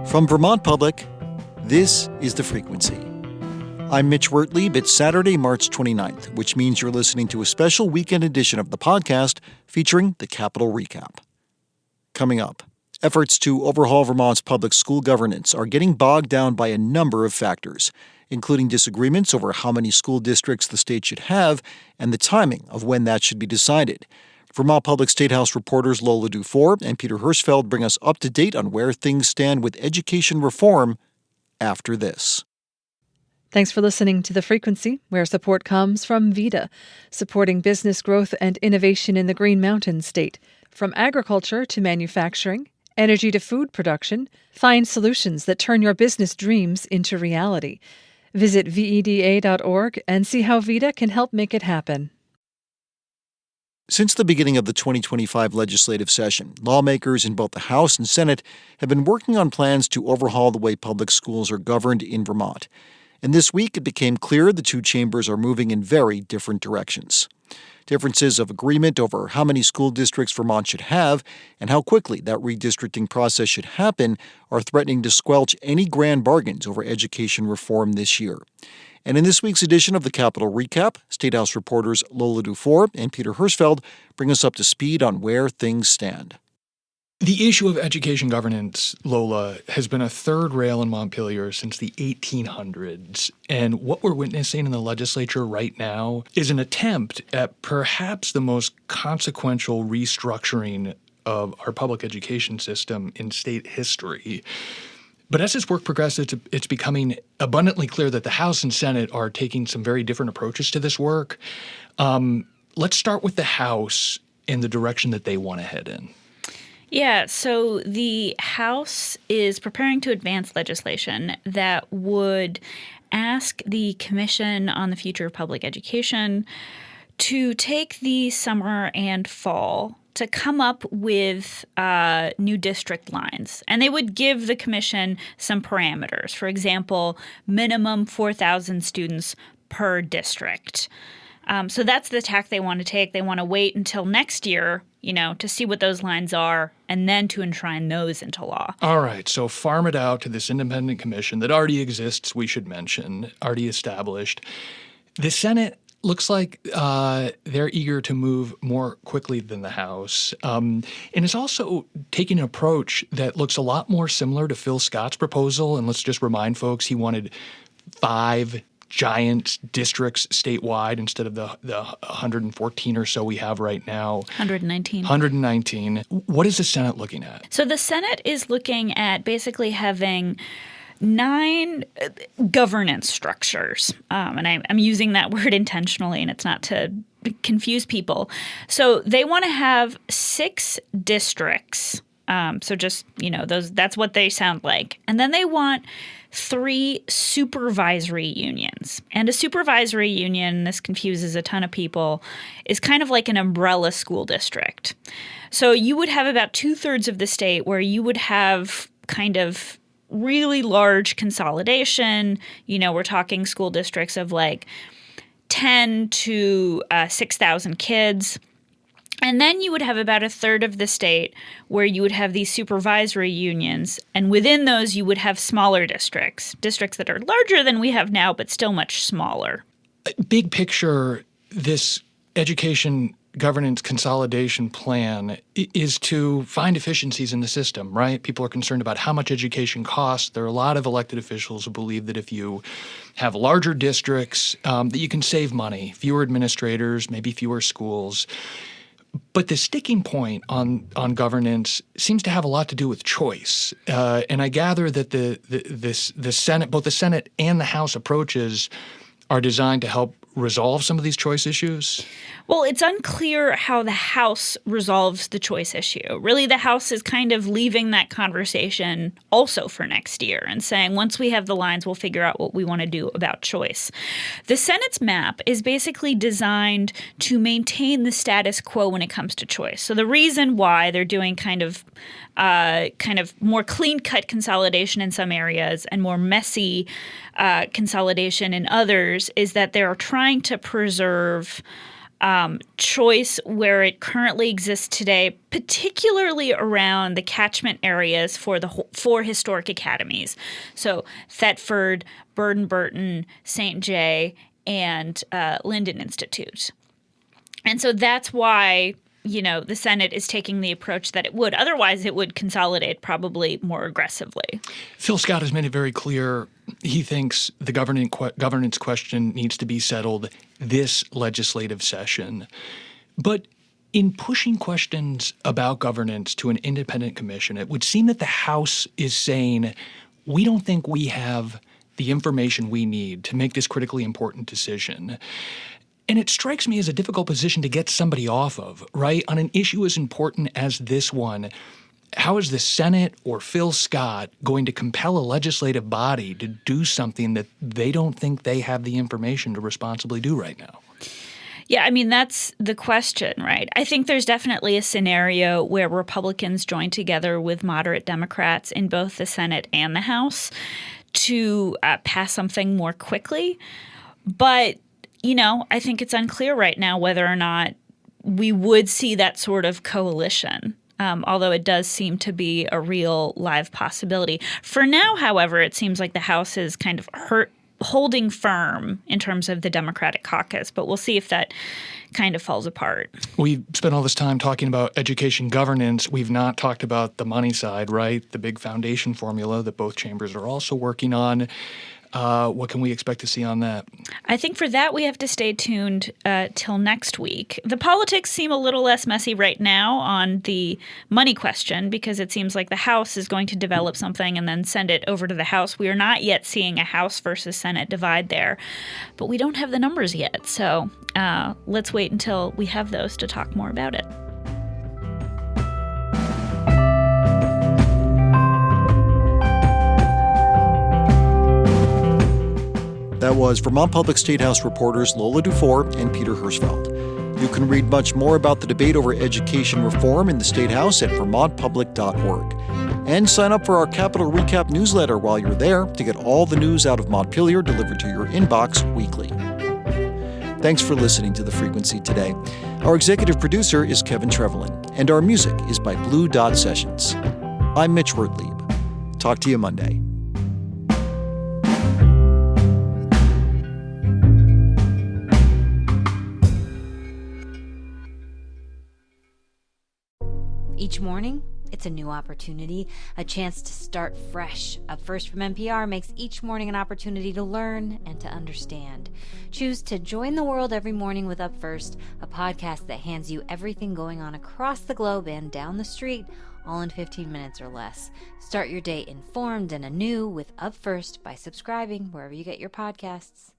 From Vermont Public, this is The Frequency. I'm Mitch Wertlieb. It's Saturday, March 29th, which means you're listening to a special weekend edition of the podcast featuring the Capitol Recap. Coming up, efforts to overhaul Vermont's public school governance are getting bogged down by a number of factors, including disagreements over how many school districts the state should have and the timing of when that should be decided. Vermont Public State House reporters Lola Dufour and Peter Hirschfeld bring us up to date on where things stand with education reform after this. Thanks for listening to The Frequency, where support comes from VITA, supporting business growth and innovation in the Green Mountain State. From agriculture to manufacturing, energy to food production, find solutions that turn your business dreams into reality. Visit VEDA.org and see how VITA can help make it happen. Since the beginning of the 2025 legislative session, lawmakers in both the House and Senate have been working on plans to overhaul the way public schools are governed in Vermont. And this week, it became clear the two chambers are moving in very different directions. Differences of agreement over how many school districts Vermont should have and how quickly that redistricting process should happen are threatening to squelch any grand bargains over education reform this year. And in this week's edition of the Capitol Recap, State House reporters Lola Dufour and Peter Hirschfeld bring us up to speed on where things stand. The issue of education governance, Lola, has been a third rail in Montpelier since the 1800s. And what we're witnessing in the legislature right now is an attempt at perhaps the most consequential restructuring of our public education system in state history. But as this work progresses, it's becoming abundantly clear that the House and Senate are taking some very different approaches to this work. Let's start with the House and the direction that they want to head in. Yeah, so the House is preparing to advance legislation that would ask the Commission on the Future of Public Education to take the summer and fall to come up with new district lines. And they would give the commission some parameters. For example, minimum 4,000 students per district. So that's the tack they want to take. They want to wait until next year, to see what those lines are and then to enshrine those into law. All right. So farm it out to this independent commission that already exists, we should mention, already established. The Senate looks like they're eager to move more quickly than the House. And it's also taking an approach that looks a lot more similar to Phil Scott's proposal. And let's just remind folks, he wanted 5 giant districts statewide instead of the 114 or so we have right now. 119. What is the Senate looking at? So the Senate is looking at basically having 9 governance structures. And I'm using that word intentionally, and it's not to confuse people. So they want to have 6 districts. So just, that's what they sound like. And then they want 3 supervisory unions. And a supervisory union, this confuses a ton of people, is kind of like an umbrella school district. So you would have about 2/3 of the state where you would have kind of really large consolidation. We're talking school districts of like 10 to 6,000 kids. And then you would have about 1/3 of the state where you would have these supervisory unions. And within those, you would have smaller districts that are larger than we have now, but still much smaller. Big picture, this education governance consolidation plan is to find efficiencies in the system, right? People are concerned about how much education costs. There are a lot of elected officials who believe that if you have larger districts, that you can save money, fewer administrators, maybe fewer schools. But the sticking point on governance seems to have a lot to do with choice. And I gather that the Senate, both the Senate and the House approaches are designed to help resolve some of these choice issues? Well, it's unclear how the House resolves the choice issue. Really, the House is kind of leaving that conversation also for next year and saying, once we have the lines, we'll figure out what we want to do about choice. The Senate's map is basically designed to maintain the status quo when it comes to choice. So the reason why they're doing kind of more clean-cut consolidation in some areas and more messy consolidation in others is that they're trying to preserve choice where it currently exists today, particularly around the catchment areas for the four historic academies. So Thetford, Burton, St. J, and Linden Institute. And so that's why, the Senate is taking the approach that it would. Otherwise, it would consolidate probably more aggressively. Phil Scott has made it very clear he thinks the governance question needs to be settled this legislative session. But in pushing questions about governance to an independent commission, it would seem that the House is saying, we don't think we have the information we need to make this critically important decision. And it strikes me as a difficult position to get somebody off of, right? On an issue as important as this one, how is the Senate or Phil Scott going to compel a legislative body to do something that they don't think they have the information to responsibly do right now? Yeah, that's the question, right? I think there's definitely a scenario where Republicans join together with moderate Democrats in both the Senate and the House to pass something more quickly. But I think it's unclear right now whether or not we would see that sort of coalition, although it does seem to be a real live possibility. For now, however, it seems like the House is kind of holding firm in terms of the Democratic caucus, but we'll see if that kind of falls apart. We've spent all this time talking about education governance. We've not talked about the money side, right? The big foundation formula that both chambers are also working on. What can we expect to see on that? I think for that, we have to stay tuned till next week. The politics seem a little less messy right now on the money question because it seems like the House is going to develop something and then send it over to the House. We are not yet seeing a House versus Senate divide there, but we don't have the numbers yet. So let's wait until we have those to talk more about it. That was Vermont Public State House reporters Lola Dufour and Peter Hirschfeld. You can read much more about the debate over education reform in the State House at vermontpublic.org. And sign up for our Capitol Recap newsletter while you're there to get all the news out of Montpelier delivered to your inbox weekly. Thanks for listening to The Frequency today. Our executive producer is Kevin Trevelyan, and our music is by Blue Dot Sessions. I'm Mitch Wertlieb. Talk to you Monday. Each morning, it's a new opportunity, a chance to start fresh. Up First from NPR makes each morning an opportunity to learn and to understand. Choose to join the world every morning with Up First, a podcast that hands you everything going on across the globe and down the street, all in 15 minutes or less. Start your day informed and anew with Up First by subscribing wherever you get your podcasts.